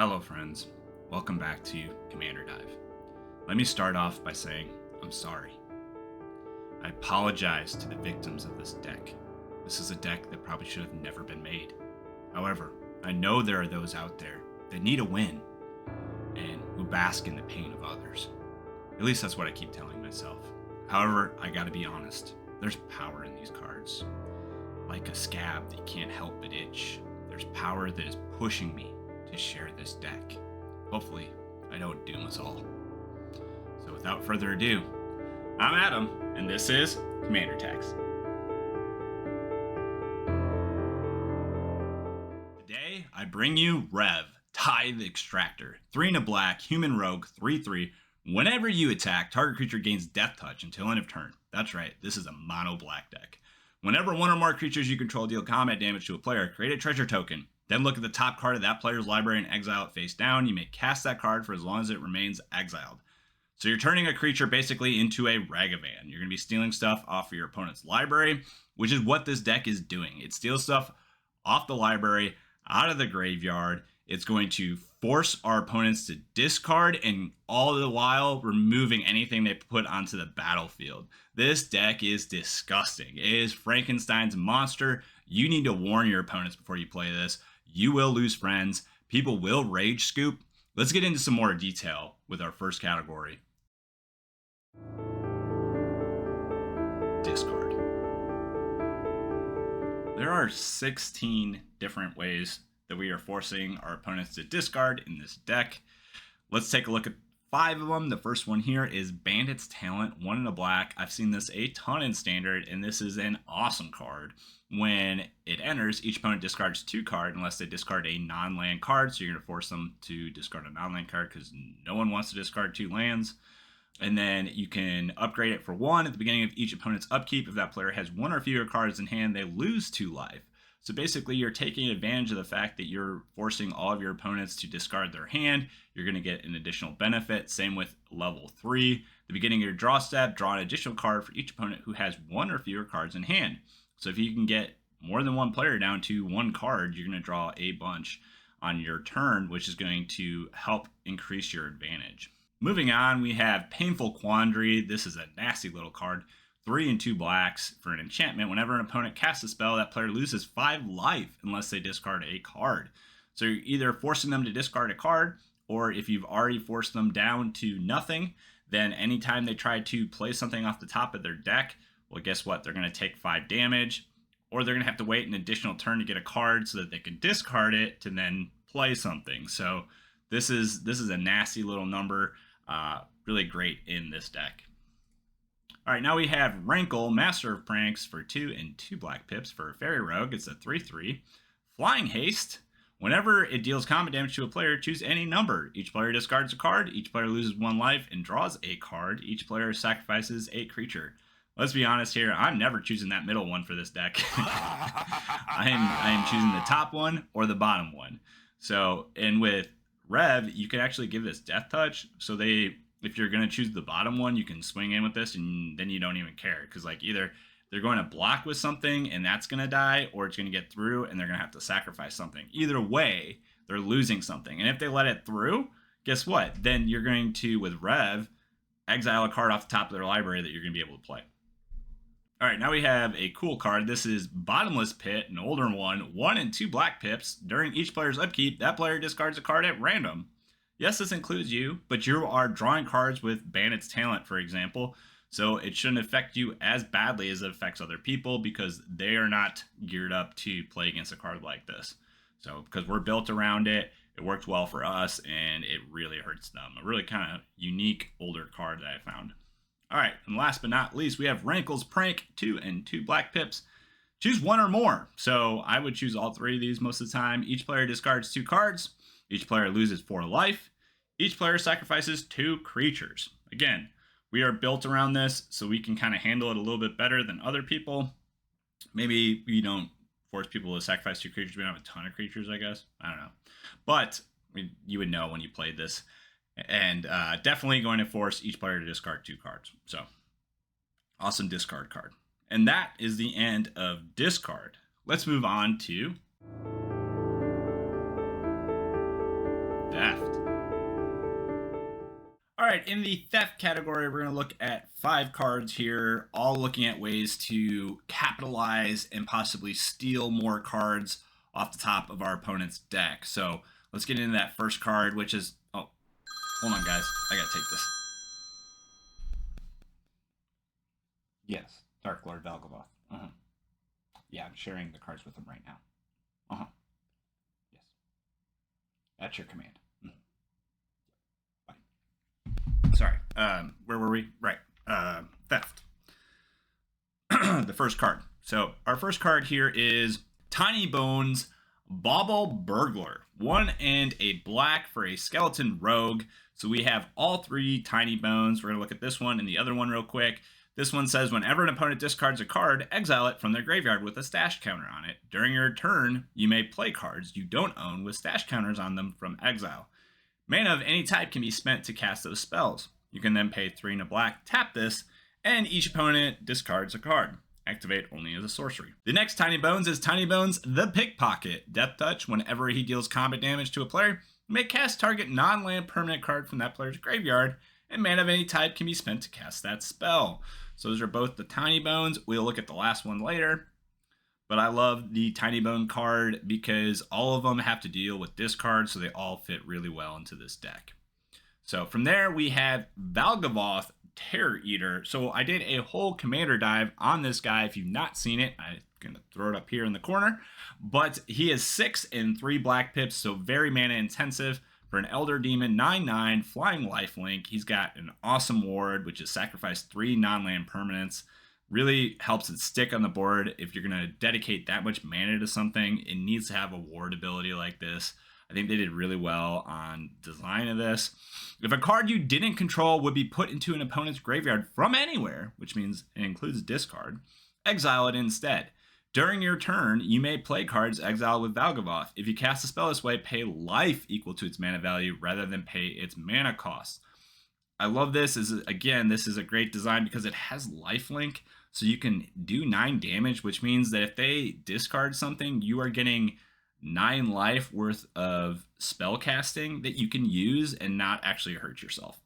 Hello friends, welcome back to Commander Dive. Let me start off by saying I'm sorry. I apologize to the victims of this deck. This is a deck that probably should have never been made. However, I know there are those out there that need a win and who bask in the pain of others. At least that's what I keep telling myself. However, I gotta be honest, there's power in these cards. Like a scab that can't help but itch, there's power that is pushing me to share this deck. Hopefully, I don't doom us all. So without further ado, I'm Adam, and this is Commander Tax. Today, I bring you Rev, Tithe Extractor. 3 and a black, human rogue, 3/3. Whenever you attack, target creature gains death touch until end of turn. That's right, this is a mono black deck. Whenever one or more creatures you control deal combat damage to a player, create a treasure token. Then look at the top card of that player's library and exile it face down. You may cast that card for as long as it remains exiled. So you're turning a creature basically into a Ragavan. You're going to be stealing stuff off of your opponent's library, which is what this deck is doing. It steals stuff off the library, out of the graveyard. It's going to force our opponents to discard, and all the while removing anything they put onto the battlefield. This deck is disgusting. It is Frankenstein's monster. You need to warn your opponents before you play this. You will lose friends. People will rage scoop. Let's get into some more detail with our first category. Discard. There are 16 different ways that we are forcing our opponents to discard in this deck. Let's take a look at 5 of them. The first one here is Bandit's Talent, 1 in a black. I've seen this a ton in Standard, and this is an awesome card. When it enters, each opponent discards 2 cards unless they discard a non-land card. So you're going to force them to discard a non-land card because no one wants to discard 2 lands. And then you can upgrade it for 1 at the beginning of each opponent's upkeep. If that player has 1 or fewer cards in hand, they lose 2 life. So basically, you're taking advantage of the fact that you're forcing all of your opponents to discard their hand. You're going to get an additional benefit. Same with level 3. At the beginning of your draw step, draw an additional card for each opponent who has 1 or fewer cards in hand. So if you can get more than one player down to 1 card, you're going to draw a bunch on your turn, which is going to help increase your advantage. Moving on, we have Painful Quandary. This is a nasty little card. 3 and 2 blacks for an enchantment. Whenever an opponent casts a spell, that player loses 5 life unless they discard a card. So you're either forcing them to discard a card, or if you've already forced them down to nothing, then anytime they try to play something off the top of their deck, well, guess what? They're going to take 5 damage, or they're going to have to wait an additional turn to get a card so that they can discard it to then play something. So this is a nasty little number. Really great in this deck. All right, now we have Rankle, Master of Pranks for 2 and 2 black pips for a Fairy Rogue. It's a 3/3. Flying Haste. Whenever it deals combat damage to a player, choose any number. Each player discards a card. Each player loses 1 life and draws a card. Each player sacrifices a creature. Let's be honest here. I'm never choosing that middle one for this deck. I am choosing the top one or the bottom one. So, and with Rev, you can actually give this Death Touch. So if you're going to choose the bottom one, you can swing in with this and then you don't even care. Because like either they're going to block with something and that's going to die, or it's going to get through and they're going to have to sacrifice something. Either way, they're losing something. And if they let it through, guess what? Then you're going to, with Rev, exile a card off the top of their library that you're going to be able to play. All right, now we have a cool card. This is Bottomless Pit, an older one. 1 and 2 black pips. During each player's upkeep, that player discards a card at random. Yes, this includes you, but you are drawing cards with Bandit's Talent, for example. So it shouldn't affect you as badly as it affects other people because they are not geared up to play against a card like this. So because we're built around it, it works well for us, and it really hurts them. A really kind of unique older card that I found. All right, and last but not least, we have Rankle's Prank, 2 and 2 black pips. Choose 1 or more. So I would choose all 3 of these most of the time. Each player discards 2 cards. Each player loses 4 life. Each player sacrifices 2 creatures. Again, we are built around this so we can kind of handle it a little bit better than other people. Maybe we don't force people to sacrifice 2 creatures. We don't have a ton of creatures, I guess. I don't know. But you would know when you played this. And definitely going to force each player to discard 2 cards. So, awesome discard card. And that is the end of discard. Let's move on to theft. All right, in the theft category, we're going to look at 5 cards here, all looking at ways to capitalize and possibly steal more cards off the top of our opponent's deck. So let's get into that first card, which is, oh, hold on, guys. I got to take this. Yes, Dark Lord Valgavoth. Yeah, I'm sharing the cards with him right now. Yes. That's your command. Sorry, where were we? Right, theft. The first card. So our first card here is Tiny Bones Bauble Burglar. 1 and a black for a skeleton rogue. So we have all 3 Tiny Bones. We're going to look at this one and the other one real quick. This one says whenever an opponent discards a card, exile it from their graveyard with a stash counter on it. During your turn, you may play cards you don't own with stash counters on them from exile. Mana of any type can be spent to cast those spells. You can then pay 3 and a black, tap this, and each opponent discards a card. Activate only as a sorcery. The next Tiny Bones is Tiny Bones the Pickpocket. Death Touch, whenever he deals combat damage to a player, you may cast target non-land permanent card from that player's graveyard, and mana of any type can be spent to cast that spell. So those are both the Tiny Bones. We'll look at the last one later. But I love the Tiny Bone card because all of them have to deal with discard, so they all fit really well into this deck. So from there, we have Valgavoth Terror Eater. So I did a whole commander dive on this guy. If you've not seen it, I'm going to throw it up here in the corner. But he is 6 and 3 black pips, so very mana intensive. For an Elder Demon, 9/9, flying lifelink. He's got an awesome ward, which is sacrifice 3 non-land permanents. Really helps it stick on the board. If you're going to dedicate that much mana to something, it needs to have a ward ability like this. I think they did really well on design of this. If a card you didn't control would be put into an opponent's graveyard from anywhere, which means it includes discard, exile it instead. During your turn, you may play cards exiled with Valgavoth. If you cast a spell this way, pay life equal to its mana value rather than pay its mana cost. I love this. Again, this is a great design because it has lifelink. So you can do 9 damage, which means that if they discard something, you are getting 9 life worth of spell casting that you can use and not actually hurt yourself.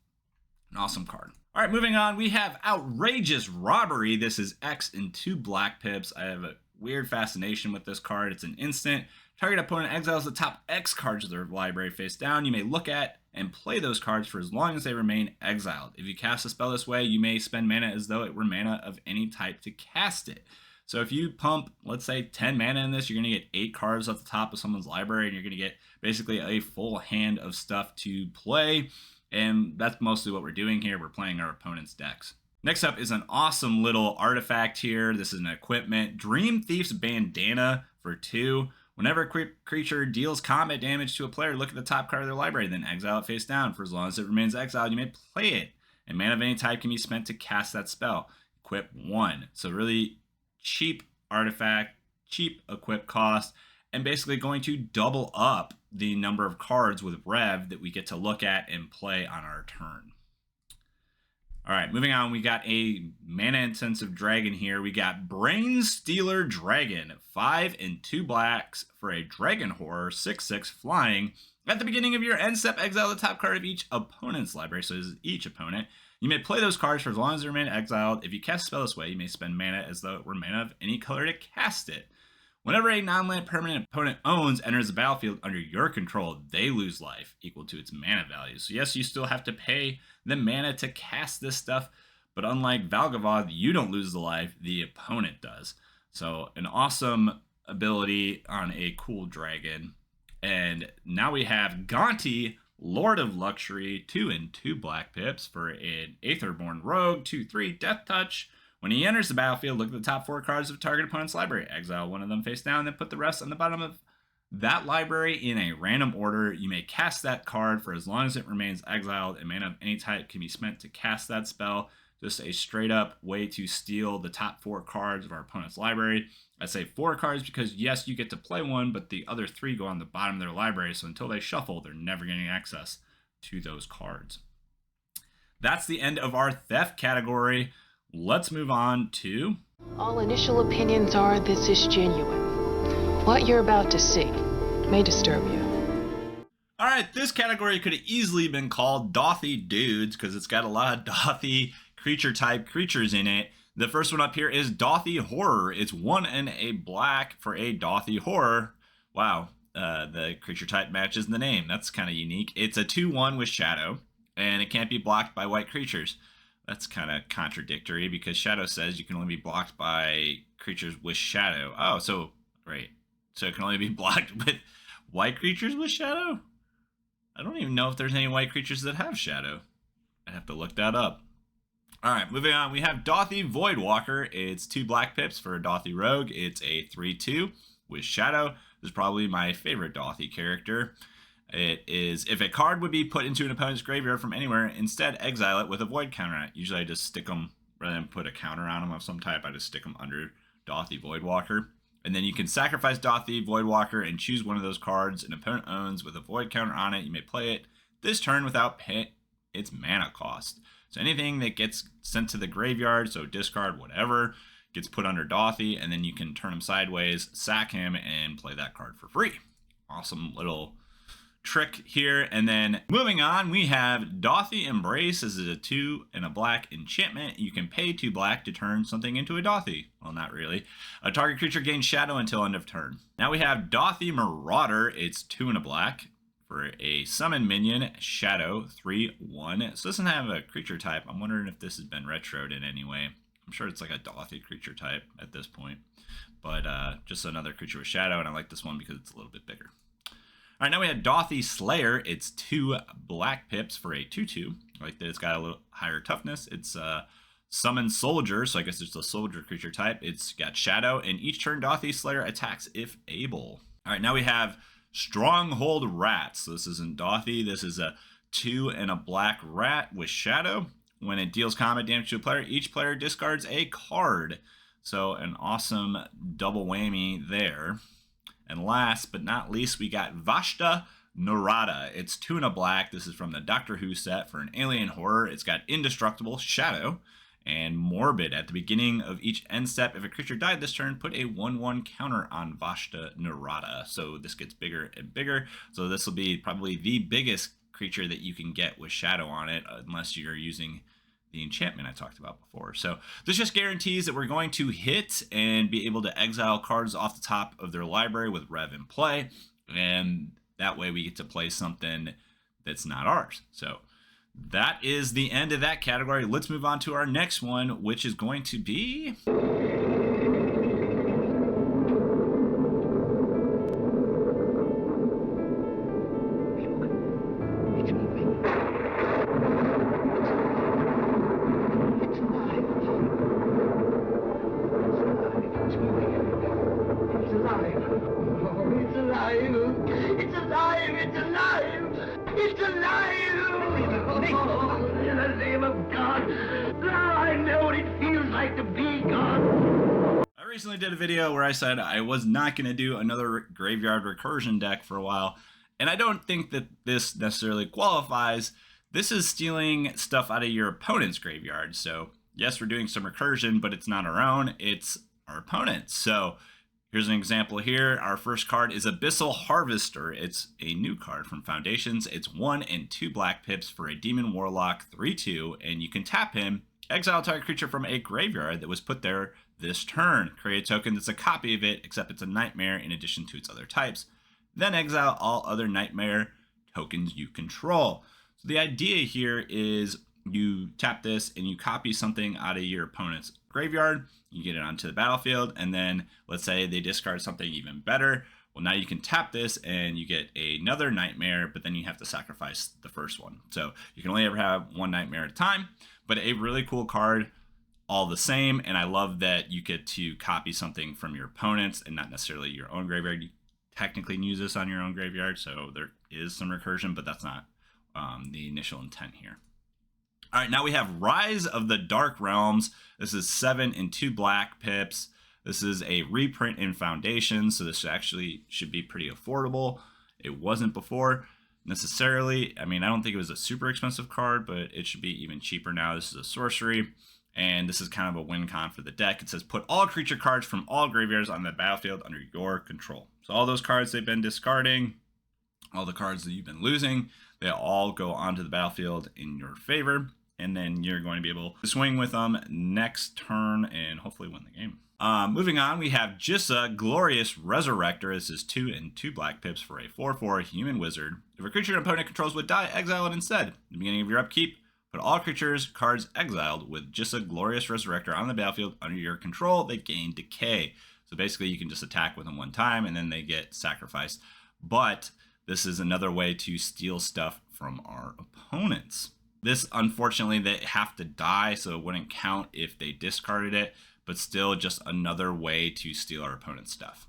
An awesome card. All right, moving on, we have Outrageous Robbery. This is X and 2 black pips. I have a weird fascination with this card. It's an instant. Target opponent exiles the top X cards of their library face down. You may look at and play those cards for as long as they remain exiled. If you cast a spell this way, you may spend mana as though it were mana of any type to cast it. So if you pump, let's say 10 mana in this, you're going to get 8 cards off the top of someone's library, and you're going to get basically a full hand of stuff to play. And that's mostly what we're doing here. We're playing our opponent's decks. Next up is an awesome little artifact here. This is an equipment. Dream Thief's Bandana for 2. Whenever a creature deals combat damage to a player, look at the top card of their library, then exile it face down. For as long as it remains exiled, you may play it. And mana of any type can be spent to cast that spell. Equip 1. So really cheap artifact, cheap equip cost, and basically going to double up the number of cards with Rev that we get to look at and play on our turn. All right, moving on, we got a mana-intensive dragon here. We got Brain Stealer Dragon, 5 and 2 blacks for a Dragon Horror, 6/6 flying. At the beginning of your end step, exile the top card of each opponent's library, so this is each opponent. You may play those cards for as long as they remain exiled. If you cast a spell this way, you may spend mana as though it were mana of any color to cast it. Whenever a non-land permanent opponent owns enters the battlefield under your control, they lose life equal to its mana value. So yes, you still have to pay the mana to cast this stuff, but unlike Valgavoth, you don't lose the life, the opponent does. So an awesome ability on a cool dragon. And now we have Gaunty, Lord of Luxury, 2 and 2 black pips for an Aetherborn Rogue, 2/3 Death Touch. When he enters the battlefield, look at the top 4 cards of target opponent's library. Exile one of them face down, then put the rest on the bottom of that library in a random order. You may cast that card for as long as it remains exiled, and mana of any type can be spent to cast that spell. Just a straight up way to steal the top 4 cards of our opponent's library. I say 4 cards because yes, you get to play one, but the other 3 go on the bottom of their library, so until they shuffle, they're never getting access to those cards. That's the end of our theft category. Let's move on to... All initial opinions are this is genuine. What you're about to see may disturb you. All right, this category could have easily been called Dothy Dudes because it's got a lot of Dothy creature type creatures in it. The first one up here is Dothy Horror. It's 1 and a black for a Dothy Horror. Wow, the creature type matches the name. That's kind of unique. It's a 2/1 with Shadow, and it can't be blocked by white creatures. That's kind of contradictory because Shadow says you can only be blocked by creatures with Shadow. Oh, so, right. So it can only be blocked with white creatures with Shadow? I don't even know if there's any white creatures that have Shadow. I'd have to look that up. All right, moving on. We have Dothy Voidwalker. It's 2 black pips for a Dothy Rogue. It's a 3/2 with Shadow. This is probably my favorite Dothy character. It is, if a card would be put into an opponent's graveyard from anywhere, instead exile it with a void counter on it. Usually I just stick them, rather than put a counter on them of some type, I just stick them under Dothy Voidwalker. And then you can sacrifice Dothy Voidwalker and choose one of those cards an opponent owns with a void counter on it. You may play it this turn without paying its mana cost. So anything that gets sent to the graveyard, so discard, whatever, gets put under Dothy, and then you can turn him sideways, sack him, and play that card for free. Awesome little trick here. And then moving on, we have Dothy Embrace. This is a 2 and a black enchantment. You can pay 2 black to turn something into a Dothy. Well, not really. A target creature gains Shadow until end of turn. Now we have Dothy Marauder. It's 2 and a black for a summon minion, Shadow, 3/1. So this doesn't have a creature type. I'm wondering if this has been retroed in any way. I'm sure it's like a Dothy creature type at this point. But just another creature with Shadow, and I like this one because it's a little bit bigger. All right, now we have Dothy Slayer. It's 2 black pips for a 2/2. Like that, it's got a little higher toughness. It's Summon Soldier, so I guess it's a soldier creature type. It's got Shadow, and each turn Dothy Slayer attacks if able. All right, now we have Stronghold Rat. So this isn't Dothy. This is a 2 and a black rat with Shadow. When it deals combat damage to a player, each player discards a card. So an awesome double whammy there. And last but not least, we got Vashta Narada. It's 2 and a black. This is from the Doctor Who set for an alien horror. It's got Indestructible, Shadow, and Morbid. At the beginning of each end step, if a creature died this turn, put a 1/1 counter on Vashta Narada. So this gets bigger and bigger. So this will be probably the biggest creature that you can get with Shadow on it, unless you're using the enchantment I talked about before. So this just guarantees that we're going to hit and be able to exile cards off the top of their library with Rev in play, and that way we get to play something that's not ours. So that is the end of that category. Let's move on to our next one, which is going to be recently did a video where I said I was not going to do another graveyard recursion deck for a while, and I don't think that this necessarily qualifies. This is stealing stuff out of your opponent's graveyard. So yes, we're doing some recursion, but it's not our own, it's our opponent's. So here's an example here. Our first card is Abyssal Harvester. It's a new card from Foundations. It's 1 and 2 black pips for a Demon Warlock 3/2, and you can tap him, exile a target creature from a graveyard that was put there this turn. Create a token that's a copy of it, except it's a nightmare in addition to its other types. Then exile all other nightmare tokens you control. So the idea here is you tap this and you copy something out of your opponent's graveyard, you get it onto the battlefield, and then let's say they discard something even better. Well, now you can tap this and you get another nightmare, but then you have to sacrifice the first one. So you can only ever have one nightmare at a time, but a really cool card all the same. And I love that you get to copy something from your opponents and not necessarily your own graveyard. You technically can use this on your own graveyard, so there is some recursion, but that's not the initial intent here. All right, now we have Rise of the Dark Realms. This is 7 and 2 black pips. This is a reprint in Foundation, so this actually should be pretty affordable. It wasn't before necessarily. I mean, I don't think it was a super expensive card, but it should be even cheaper now. This is a sorcery, and this is kind of a win con for the deck. It says put all creature cards from all graveyards on the battlefield under your control. So all those cards they've been discarding, all the cards that you've been losing, they all go onto the battlefield in your favor. And then you're going to be able to swing with them next turn and hopefully win the game. Moving on, we have Jissa, Glorious Resurrector. This is 2 and 2 black pips for a 4/4 human wizard. If a creature an opponent controls would die, exile it instead. At the beginning of your upkeep, put all creatures cards exiled with Jissa, Glorious Resurrector on the battlefield under your control. They gain decay. So basically, you can just attack with them one time and then they get sacrificed. But this is another way to steal stuff from our opponents. This, unfortunately, they have to die, so it wouldn't count if they discarded it, but still just another way to steal our opponent's stuff.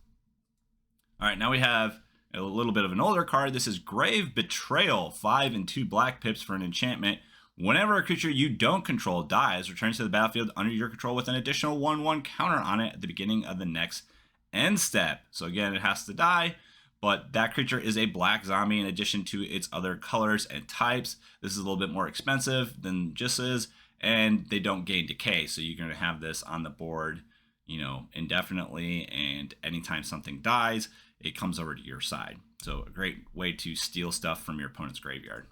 All right, now we have a little bit of an older card. This is Grave Betrayal, 5 and 2 black pips for an enchantment. Whenever a creature you don't control dies, returns to the battlefield under your control with an additional 1/1 counter on it at the beginning of the next end step. So again, it has to die, but that creature is a black zombie in addition to its other colors and types. This is a little bit more expensive than Jissa's, and they don't gain decay. So you're going to have this on the board, indefinitely, and anytime something dies, it comes over to your side. So a great way to steal stuff from your opponent's graveyard.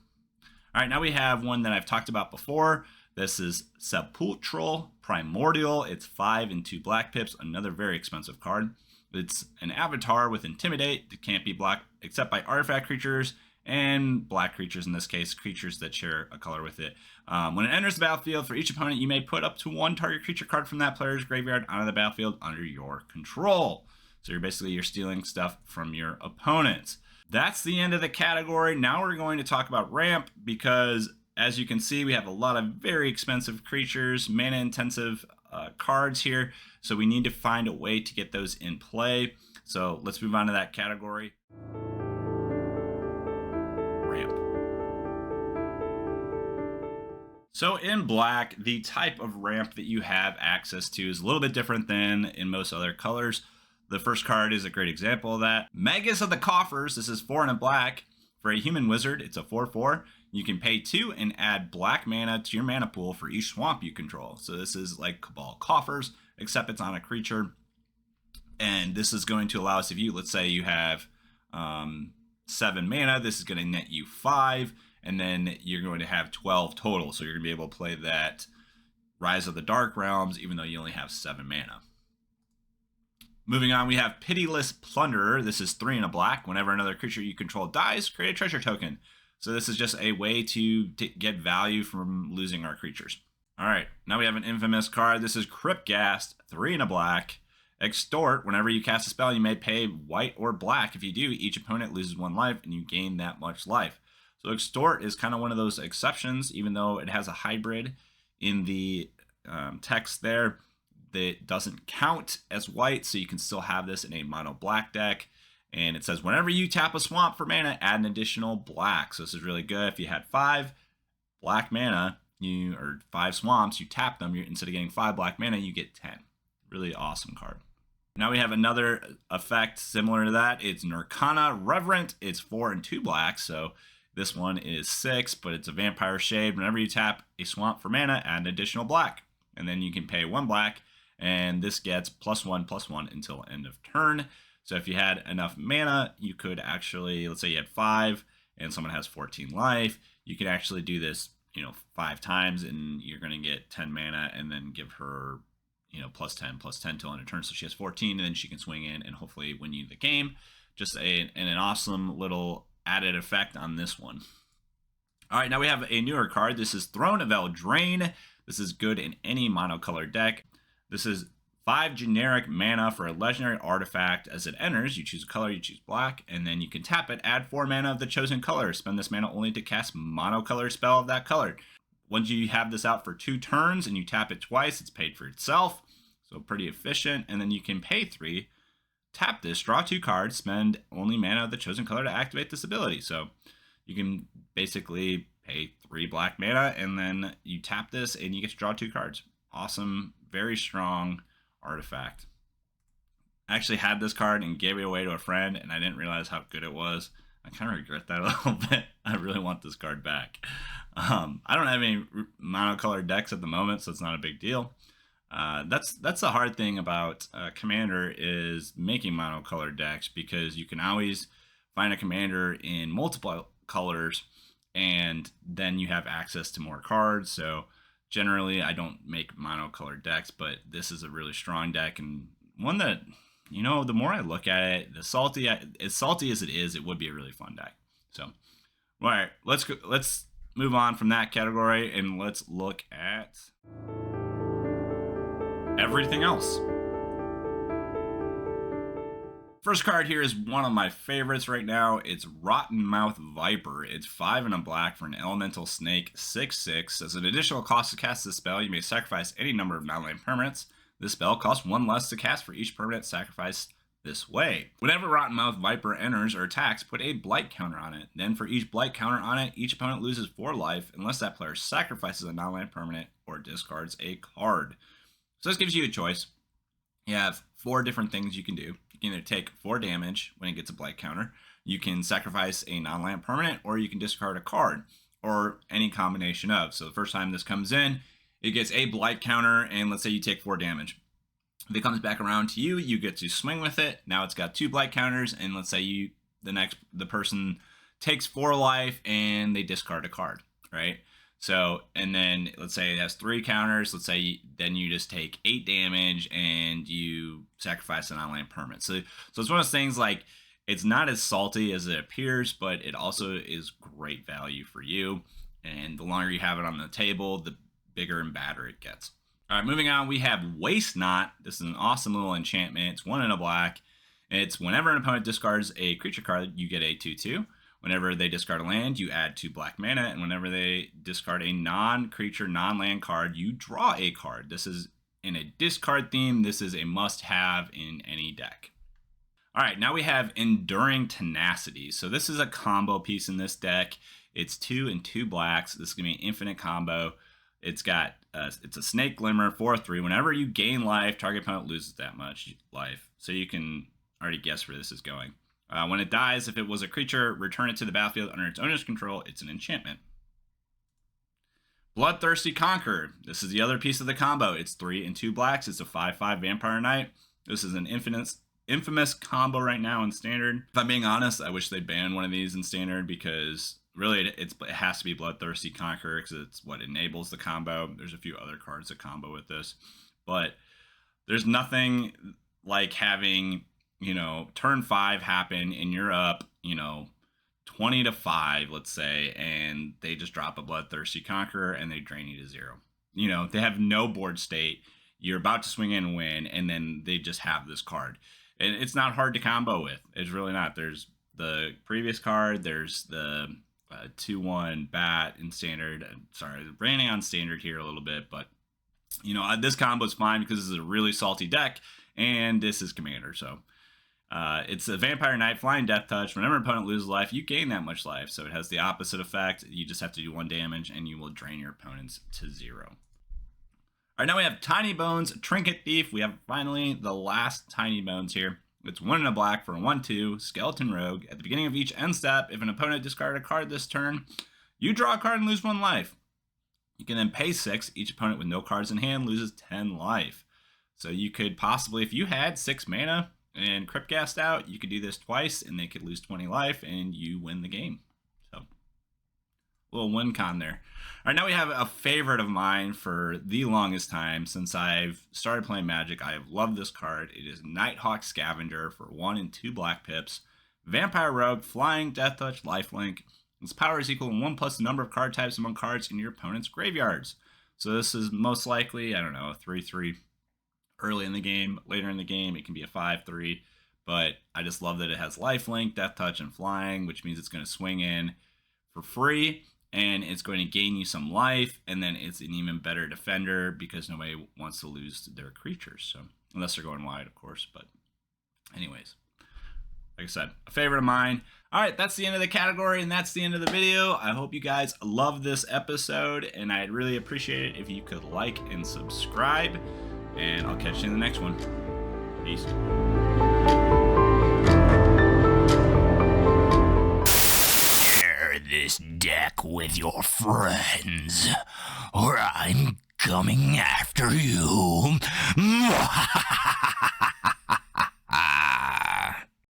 All right, now we have one that I've talked about before. This is Sepulchral Primordial. It's 5 and 2 black pips, another very expensive card. It's an avatar with Intimidate. It can't be blocked except by artifact creatures and black creatures, in this case, creatures that share a color with it. When it enters the battlefield, for each opponent, you may put up to 1 target creature card from that player's graveyard onto the battlefield under your control. So you're stealing stuff from your opponents. That's the end of the category. Now we're going to talk about ramp because, as you can see, we have a lot of very expensive creatures, mana-intensive cards here. So we need to find a way to get those in play. So let's move on to that category. Ramp. So in black, the type of ramp that you have access to is a little bit different than in most other colors. The first card is a great example of that. Magus of the Coffers. This is 4 and a black for a human wizard. It's a 4/4. You can pay 2 and add black mana to your mana pool for each swamp you control. So this is like Cabal Coffers, except it's on a creature. And this is going to allow us, let's say you have 7 mana, this is going to net you 5, and then you're going to have 12 total. So you're going to be able to play that Rise of the Dark Realms, even though you only have 7 mana. Moving on, we have Pitiless Plunderer. This is 3 and a black. Whenever another creature you control dies, create a treasure token. So this is just a way to get value from losing our creatures. All right, now we have an infamous card. This is Cryptghast, 3 and a black. Extort. Whenever you cast a spell, you may pay white or black. If you do, each opponent loses 1 life, and you gain that much life. So Extort is kind of one of those exceptions, even though it has a hybrid in the text there. That doesn't count as white, so you can still have this in a mono black deck. And it says whenever you tap a swamp for mana, add an additional black. So this is really good. If you had 5 black mana, or 5 swamps, you tap them. Instead of getting 5 black mana, you get 10. Really awesome card. Now we have another effect similar to that. It's Nurkana Reverent. It's 4 and 2 black. So this one is 6, but it's a Vampire Shade. Whenever you tap a swamp for mana, add an additional black. And then you can pay 1 black. And this gets +1/+1 until end of turn. So if you had enough mana, you could actually, let's say you had 5 and someone has 14 life, you could actually do this, 5 times and you're going to get 10 mana and then give her, +10/+10 till end of turn. So she has 14 and then she can swing in and hopefully win you the game. Just an awesome little added effect on this one. All right, now we have a newer card. This is Throne of Eldraine. This is good in any monocolored deck. This is 5 generic mana for a legendary artifact. As it enters, you choose a color, you choose black, and then you can tap it, add 4 mana of the chosen color. Spend this mana only to cast monocolor spell of that color. Once you have this out for 2 turns and you tap it twice, it's paid for itself. So pretty efficient. And then you can pay 3, tap this, draw 2 cards, spend only mana of the chosen color to activate this ability. So you can basically pay 3 black mana and then you tap this and you get to draw 2 cards. Awesome, very strong artifact. I actually had this card and gave it away to a friend and I didn't realize how good it was. I kind of regret that a little bit. I really want this card back. I don't have any monocolored decks at the moment, so it's not a big deal. That's the hard thing about Commander is making monocolored decks, because you can always find a commander in multiple colors, and then you have access to more cards. So generally, I don't make monocolored decks, but this is a really strong deck, and one that, the more I look at it, as salty as it is, it would be a really fun deck. So, all right, let's move on from that category, and let's look at everything else. First card here is one of my favorites right now. It's Rotten Mouth Viper. It's 5 and a black for an elemental snake, 6/6. As an additional cost to cast this spell, you may sacrifice any number of non-land permanents. This spell costs 1 less to cast for each permanent sacrificed this way. Whenever Rotten Mouth Viper enters or attacks, put a blight counter on it. Then for each blight counter on it, each opponent loses 4 life unless that player sacrifices a non-land permanent or discards a card. So this gives you a choice. You have 4 different things you can do. You can either take 4 damage when it gets a blight counter, you can sacrifice a non-land permanent, or you can discard a card, or any combination of. So the first time this comes in, it gets a blight counter, and let's say you take 4 damage. If it comes back around to you, you get to swing with it. Now it's got 2 blight counters, and let's say the person takes 4 life and they discard a card, right? So, and then let's say it has 3 counters. Let's say then you just take 8 damage and you sacrifice an non-land permanent. So it's one of those things, like, it's not as salty as it appears, but it also is great value for you. And the longer you have it on the table, the bigger and badder it gets. All right, moving on, we have Waste Not. This is an awesome little enchantment. It's 1 and a black. It's whenever an opponent discards a creature card, you get a 2/2. Whenever they discard a land, you add 2 black mana, and whenever they discard a non-creature, non-land card, you draw a card. This is in a discard theme. This is a must-have in any deck. All right, now we have Enduring Tenacity. So this is a combo piece in this deck. It's 2 and 2 blacks. This is going to be an infinite combo. It's a Snake Glimmer, 4/3. Whenever you gain life, target opponent loses that much life. So you can already guess where this is going. When it dies, if it was a creature, return it to the battlefield under its owner's control. It's an enchantment. Bloodthirsty Conqueror. This is the other piece of the combo. It's 3 and 2 blacks. It's a 5/5 Vampire Knight. This is an infamous combo right now in Standard. If I'm being honest, I wish they'd ban one of these in Standard, because really it has to be Bloodthirsty Conqueror, because it's what enables the combo. There's a few other cards that combo with this, but there's nothing like having, turn 5 happen and you're up, 20-5, let's say, and they just drop a Bloodthirsty Conqueror and they drain you to 0. They have no board state. You're about to swing in and win, and then they just have this card. And it's not hard to combo with. It's really not. There's the previous card. There's the 2/1 bat in Standard. Sorry, raining on Standard here a little bit, but this combo is fine because this is a really salty deck, and this is Commander. So it's a Vampire Knight, Flying Death Touch. Whenever an opponent loses life, you gain that much life. So it has the opposite effect. You just have to do 1 damage, and you will drain your opponents to 0. All right, now we have Tiny Bones, Trinket Thief. We have finally the last Tiny Bones here. It's 1 and a black for a 1/2 Skeleton Rogue. At the beginning of each end step, if an opponent discarded a card this turn, you draw a card and lose 1 life. You can then pay 6. Each opponent with no cards in hand loses 10 life. So you could possibly, if you had 6 mana and Crypt Ghast out, you could do this twice and they could lose 20 life and you win the game. So, little win con there. All right, now we have a favorite of mine for the longest time since I've started playing Magic. I have loved this card. It is Nighthawk Scavenger for 1 and 2 black pips. Vampire Rogue, Flying, Death Touch, Lifelink. Its power is equal to 1 plus the number of card types among cards in your opponent's graveyards. So this is most likely, a 3/3 early in the game. Later in the game, it can be a 5/3. But I just love that it has Lifelink, Death Touch, and Flying, which means it's going to swing in for free. And it's going to gain you some life, and then it's an even better defender because nobody wants to lose their creatures. So, unless they're going wide, of course. But anyways, like I said, a favorite of mine. All right, that's the end of the category, and that's the end of the video. I hope you guys love this episode, and I'd really appreciate it if you could like and subscribe. And I'll catch you in the next one. Peace. This deck with your friends, or I'm coming after you.